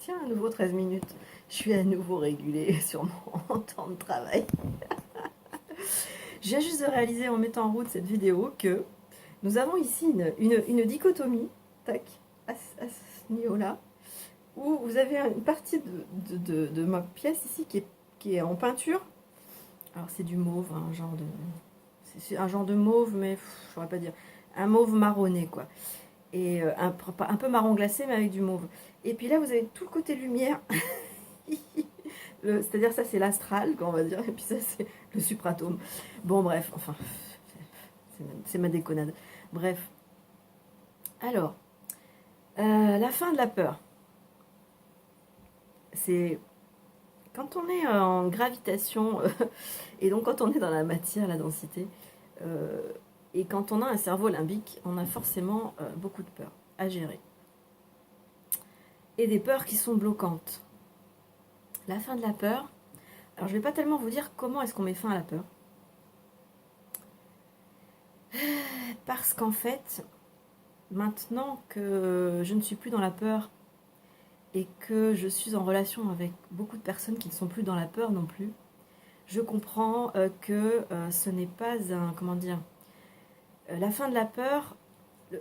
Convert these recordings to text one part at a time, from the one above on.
Tiens, à nouveau 13 minutes. Je suis à nouveau régulée sur mon temps de travail. J'ai juste de réaliser en mettant en route cette vidéo que nous avons ici une dichotomie, tac, à ce niveau-là, où vous avez une partie de ma pièce ici qui est en peinture. Alors c'est du mauve, un genre de... C'est un genre de mauve, mais je ne saurais pas dire. Un mauve marronné, quoi. Et un peu marron glacé, mais avec du mauve. Et puis là, vous avez tout le côté lumière. C'est-à-dire ça, c'est l'astral, on va dire. Et puis ça, c'est le supratome. Bon, bref, enfin, c'est ma déconnade. Bref. Alors, la fin de la peur. C'est quand on est en gravitation, et donc quand on est dans la matière, la densité, et quand on a un cerveau limbique, on a forcément beaucoup de peurs à gérer. Et des peurs qui sont bloquantes. La fin de la peur. Alors je ne vais pas tellement vous dire comment est-ce qu'on met fin à la peur. Parce qu'en fait, maintenant que je ne suis plus dans la peur et que je suis en relation avec beaucoup de personnes qui ne sont plus dans la peur non plus, je comprends que ce n'est pas un... Comment dire, la fin de la peur,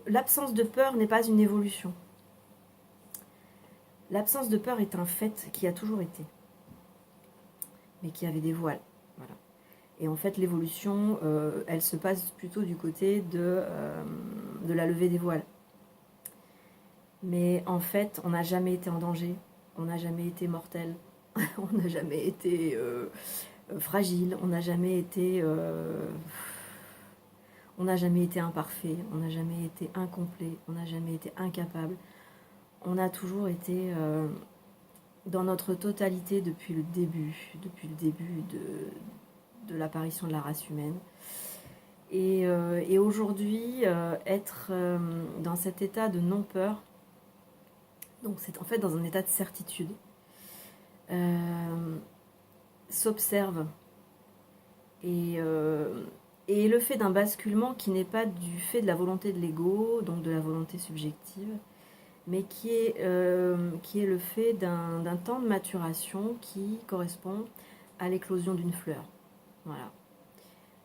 l'absence de peur n'est pas une évolution. L'absence de peur est un fait qui a toujours été, mais qui avait des voiles. Voilà. Et en fait, l'évolution, elle se passe plutôt du côté de la levée des voiles. Mais en fait, on n'a jamais été en danger, on n'a jamais été mortel, on n'a jamais été fragile, on n'a jamais été imparfait, on n'a jamais été incomplet, on n'a jamais été incapable. On a toujours été dans notre totalité depuis le début de l'apparition de la race humaine. Et aujourd'hui, être dans cet état de non-peur, donc c'est en fait dans un état de certitude, s'observe et le fait d'un basculement qui n'est pas du fait de la volonté de l'ego, donc de la volonté subjective, mais qui est le fait d'un temps de maturation qui correspond à l'éclosion d'une fleur. Voilà.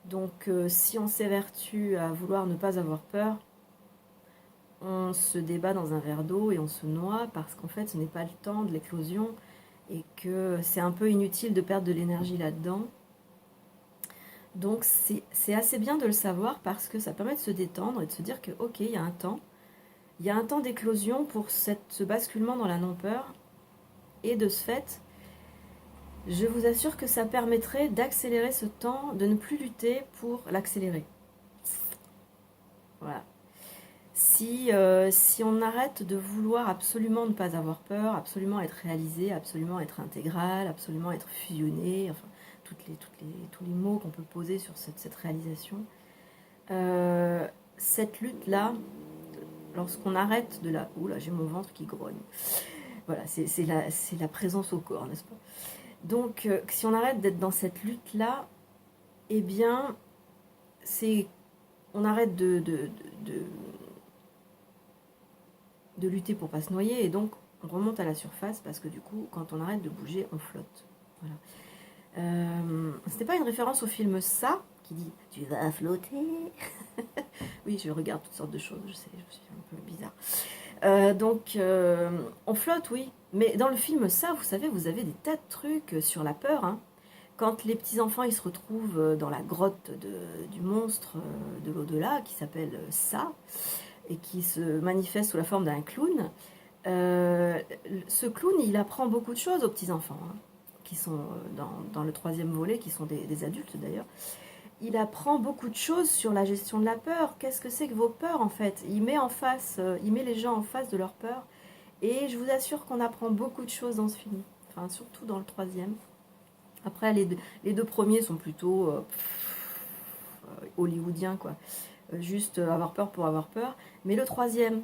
Donc si on s'évertue à vouloir ne pas avoir peur, on se débat dans un verre d'eau et on se noie parce qu'en fait ce n'est pas le temps de l'éclosion et que c'est un peu inutile de perdre de l'énergie là-dedans. Donc c'est assez bien de le savoir parce que ça permet de se détendre et de se dire que ok, il y a un temps d'éclosion pour ce basculement dans la non-peur. Et de ce fait, je vous assure que ça permettrait d'accélérer ce temps, de ne plus lutter pour l'accélérer. Voilà. Si on arrête de vouloir absolument ne pas avoir peur, absolument être réalisé, absolument être intégral, absolument être fusionné, enfin tous les mots qu'on peut poser sur cette réalisation, cette lutte-là, lorsqu'on arrête de la... Oula, j'ai mon ventre qui grogne. Voilà, c'est la présence au corps, n'est-ce pas? Donc, si on arrête d'être dans cette lutte-là, eh bien, on arrête de lutter pour pas se noyer, et donc on remonte à la surface, parce que du coup, quand on arrête de bouger, on flotte. Voilà. C'était pas une référence au film Ça, qui dit « Tu vas flotter ». Oui, je regarde toutes sortes de choses, je sais, je suis un peu bizarre. Donc, on flotte, oui. Mais dans le film Ça, vous savez, vous avez des tas de trucs sur la peur. Hein. Quand les petits-enfants, ils se retrouvent dans la grotte du monstre de l'au-delà, qui s'appelle Ça, et qui se manifeste sous la forme d'un clown, ce clown, il apprend beaucoup de choses aux petits-enfants, hein, qui sont dans le 3e volet, qui sont des adultes d'ailleurs. Il apprend beaucoup de choses sur la gestion de la peur. Qu'est-ce que c'est que vos peurs, en fait? Il met les gens en face de leurs peurs. Et je vous assure qu'on apprend beaucoup de choses dans ce film. Enfin, surtout dans le 3e. Après, les 2 premiers sont plutôt hollywoodiens, quoi. Juste avoir peur pour avoir peur. Mais le 3e,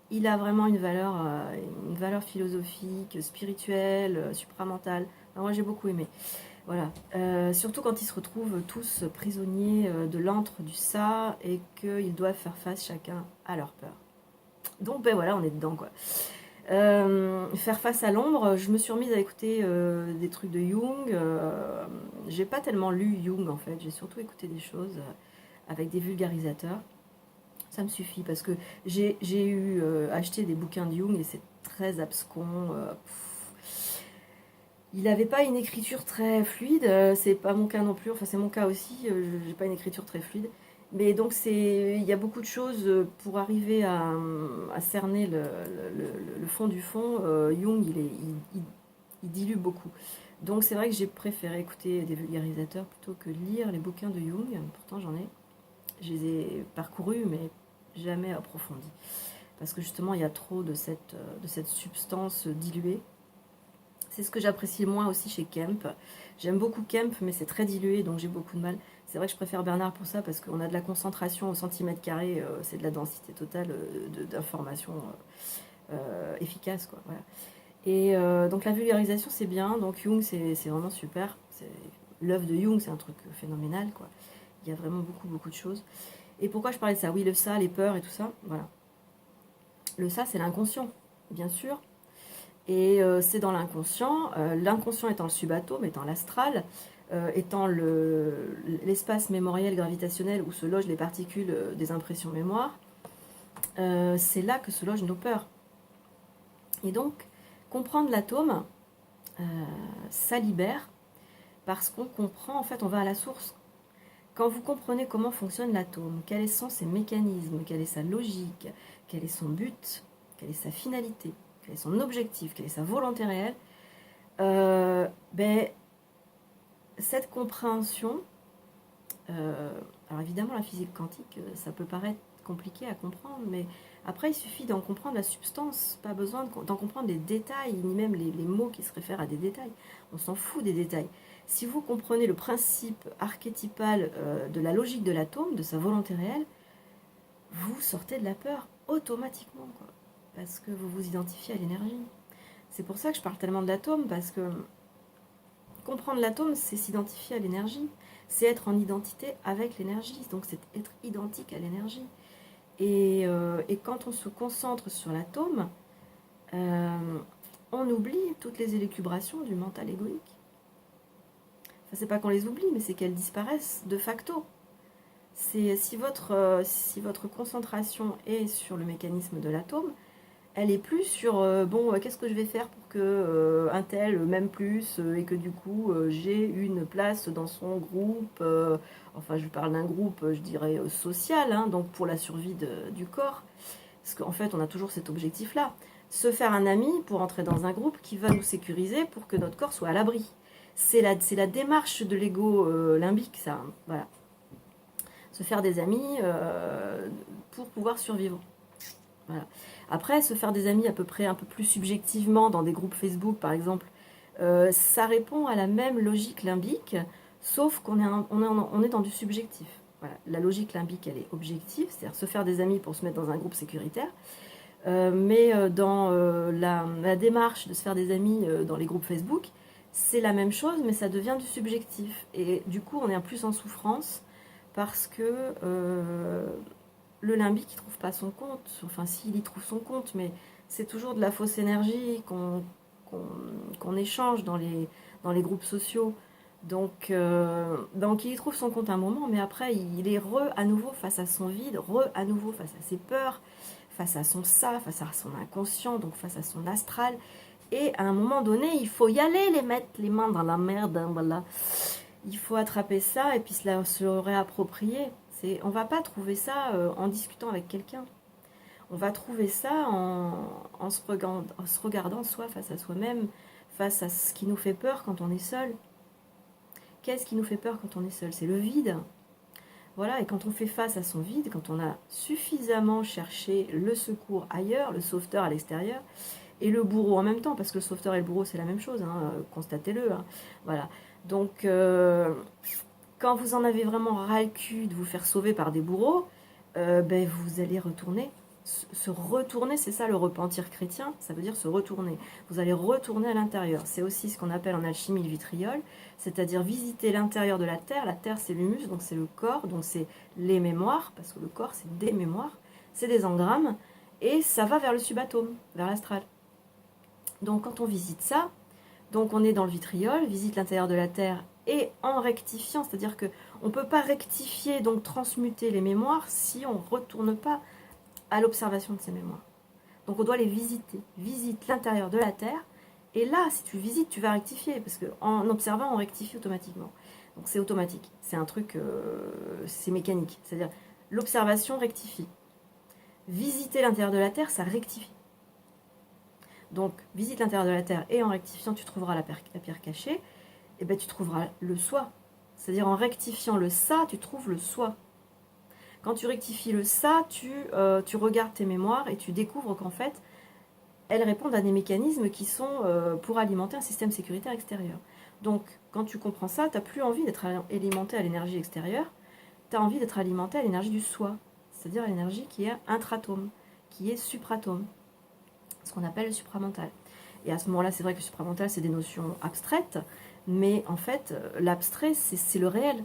il a vraiment une valeur philosophique, spirituelle, supramentale. Alors, moi, j'ai beaucoup aimé. Voilà, surtout quand ils se retrouvent tous prisonniers de l'antre du ça et qu'ils doivent faire face chacun à leur peur. Donc ben voilà, on est dedans quoi. Faire face à l'ombre, je me suis remise à écouter des trucs de Jung. J'ai pas tellement lu Jung en fait, j'ai surtout écouté des choses avec des vulgarisateurs. Ça me suffit parce que j'ai eu acheté des bouquins de Jung et c'est très abscon. Il n'avait pas une écriture très fluide, c'est pas mon cas non plus, enfin c'est mon cas aussi, j'ai pas une écriture très fluide. Mais donc il y a beaucoup de choses pour arriver à cerner le fond du fond. Jung, il dilue beaucoup. Donc c'est vrai que j'ai préféré écouter des vulgarisateurs plutôt que lire les bouquins de Jung. Pourtant j'en ai, je les ai parcourus mais jamais approfondis. Parce que justement il y a trop de cette substance diluée. C'est ce que j'apprécie le moins aussi chez Kemp. J'aime beaucoup Kemp, mais c'est très dilué, donc j'ai beaucoup de mal. C'est vrai que je préfère Bernard pour ça, parce qu'on a de la concentration au centimètre carré, c'est de la densité totale d'informations efficaces, quoi. Voilà. Et donc la vulgarisation, c'est bien. Donc Jung, c'est vraiment super. L'œuvre de Jung, c'est un truc phénoménal, quoi. Il y a vraiment beaucoup, beaucoup de choses. Et pourquoi je parlais de ça? Oui, le ça, les peurs et tout ça, voilà. Le ça, c'est l'inconscient, bien sûr. Et c'est dans l'inconscient, l'inconscient étant le subatome, étant l'astral, étant l'espace mémoriel gravitationnel où se logent les particules des impressions mémoire, c'est là que se logent nos peurs. Et donc, comprendre l'atome, ça libère, parce qu'on comprend, en fait, on va à la source. Quand vous comprenez comment fonctionne l'atome, quels sont ses mécanismes, quelle est sa logique, quel est son but, quelle est sa finalité, quel est son objectif, quelle est sa volonté réelle, cette compréhension, alors évidemment la physique quantique, ça peut paraître compliqué à comprendre, mais après il suffit d'en comprendre la substance, pas besoin d'en comprendre les détails, ni même les mots qui se réfèrent à des détails, on s'en fout des détails. Si vous comprenez le principe archétypal de la logique de l'atome, de sa volonté réelle, vous sortez de la peur automatiquement, quoi, parce que vous vous identifiez à l'énergie. C'est pour ça que je parle tellement de l'atome, parce que comprendre l'atome, c'est s'identifier à l'énergie, c'est être en identité avec l'énergie, donc c'est être identique à l'énergie. Et quand on se concentre sur l'atome, on oublie toutes les élucubrations du mental égoïque. Enfin, c'est pas qu'on les oublie, mais c'est qu'elles disparaissent de facto. Si votre concentration est sur le mécanisme de l'atome, elle est plus sur qu'est-ce que je vais faire pour que un tel m'aime plus et que du coup j'ai une place dans son groupe, enfin je parle d'un groupe je dirais social, hein, donc pour la survie du corps, parce qu'en fait on a toujours cet objectif là, se faire un ami pour entrer dans un groupe qui va nous sécuriser pour que notre corps soit à l'abri. C'est la démarche de l'ego limbique, ça, hein, voilà. Se faire des amis pour pouvoir survivre. Voilà. Après, se faire des amis à peu près un peu plus subjectivement dans des groupes Facebook, par exemple, ça répond à la même logique limbique, sauf qu'on est dans du subjectif. Voilà. La logique limbique, elle est objective, c'est-à-dire se faire des amis pour se mettre dans un groupe sécuritaire. Mais dans la démarche de se faire des amis dans les groupes Facebook, c'est la même chose, mais ça devient du subjectif. Et du coup, on est plus en souffrance parce que le limbique il trouve pas son compte, enfin s'il y trouve son compte, mais c'est toujours de la fausse énergie qu'on échange dans les groupes sociaux. Donc il y trouve son compte un moment, mais après il est à nouveau face à son vide, à nouveau face à ses peurs, face à son ça, face à son inconscient, donc face à son astral. Et à un moment donné, il faut y aller, les mettre les mains dans la merde, hein, voilà. Il faut attraper ça et puis se le réapproprier. On ne va pas trouver ça en discutant avec quelqu'un. On va trouver ça en se regardant soi face à soi-même, face à ce qui nous fait peur quand on est seul. Qu'est-ce qui nous fait peur quand on est seul? C'est le vide. Voilà, et quand on fait face à son vide, quand on a suffisamment cherché le secours ailleurs, le sauveteur à l'extérieur, et le bourreau en même temps, parce que le sauveteur et le bourreau c'est la même chose, hein, constatez-le. Hein, voilà. Donc, quand vous en avez vraiment ras le cul de vous faire sauver par des bourreaux, vous allez retourner. Se retourner, c'est ça le repentir chrétien, ça veut dire se retourner. Vous allez retourner à l'intérieur. C'est aussi ce qu'on appelle en alchimie le vitriol, c'est-à-dire visiter l'intérieur de la terre. La terre, c'est l'humus, donc c'est le corps, donc c'est les mémoires, parce que le corps, c'est des mémoires, c'est des engrammes, et ça va vers le subatome, vers l'astral. Donc quand on visite ça, donc on est dans le vitriol, visite l'intérieur de la Terre, et en rectifiant, c'est-à-dire qu'on ne peut pas rectifier, donc transmuter les mémoires si on ne retourne pas à l'observation de ces mémoires. Donc on doit les visiter. Visite l'intérieur de la Terre, et là, si tu visites, tu vas rectifier, parce qu'en observant, on rectifie automatiquement. Donc c'est automatique, c'est un truc, c'est mécanique, c'est-à-dire l'observation rectifie. Visiter l'intérieur de la Terre, ça rectifie. Donc visite l'intérieur de la Terre, et en rectifiant, tu trouveras la pierre cachée, et ben tu trouveras le soi. C'est-à-dire en rectifiant le ça, tu trouves le soi. Quand tu rectifies le ça, tu regardes tes mémoires et tu découvres qu'en fait, elles répondent à des mécanismes qui sont pour alimenter un système sécuritaire extérieur. Donc, quand tu comprends ça, tu n'as plus envie d'être alimenté à l'énergie extérieure, tu as envie d'être alimenté à l'énergie du soi, c'est-à-dire à l'énergie qui est intratome, qui est supratome, ce qu'on appelle le supramental. Et à ce moment-là, c'est vrai que le supramental, c'est des notions abstraites, mais en fait, l'abstrait, c'est le réel.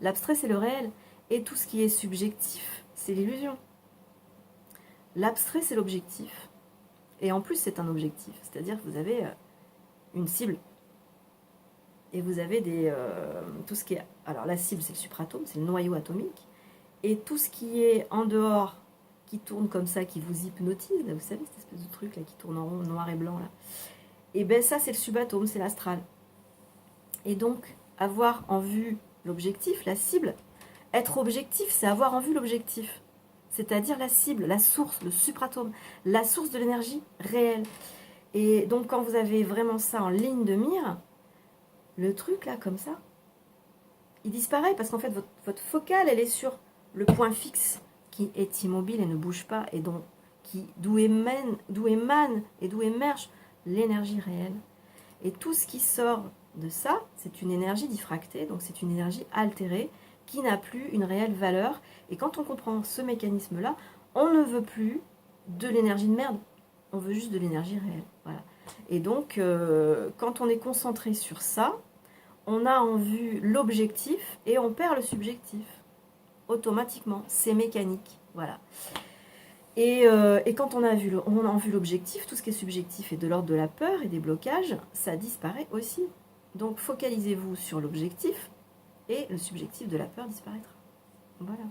L'abstrait, c'est le réel. Et tout ce qui est subjectif, c'est l'illusion. L'abstrait, c'est l'objectif. Et en plus, c'est un objectif. C'est-à-dire que vous avez une cible. Et vous avez tout ce qui est... Alors, la cible, c'est le supratome, c'est le noyau atomique. Et tout ce qui est en dehors, qui tourne comme ça, qui vous hypnotise, là, vous savez, cette espèce de truc là, qui tourne en rond, noir et blanc, là. Et bien ça, c'est le subatome, c'est l'astral. Et donc, avoir en vue l'objectif, la cible, être objectif, c'est avoir en vue l'objectif. C'est-à-dire la cible, la source, le supratome, la source de l'énergie réelle. Et donc, quand vous avez vraiment ça en ligne de mire, le truc là, comme ça, il disparaît parce qu'en fait, votre focale, elle est sur le point fixe qui est immobile et ne bouge pas, et d'où émane et d'où émerge l'énergie réelle. Et tout ce qui sort de ça, c'est une énergie diffractée, donc c'est une énergie altérée qui n'a plus une réelle valeur. Et quand on comprend ce mécanisme-là, on ne veut plus de l'énergie de merde, on veut juste de l'énergie réelle. Voilà. Et donc, quand on est concentré sur ça, on a en vue l'objectif et on perd le subjectif. Automatiquement, c'est mécanique. Voilà. Et quand on a en vue l'objectif, tout ce qui est subjectif et de l'ordre de la peur et des blocages, ça disparaît aussi. Donc focalisez-vous sur l'objectif et le subjectif de la peur disparaîtra. Voilà.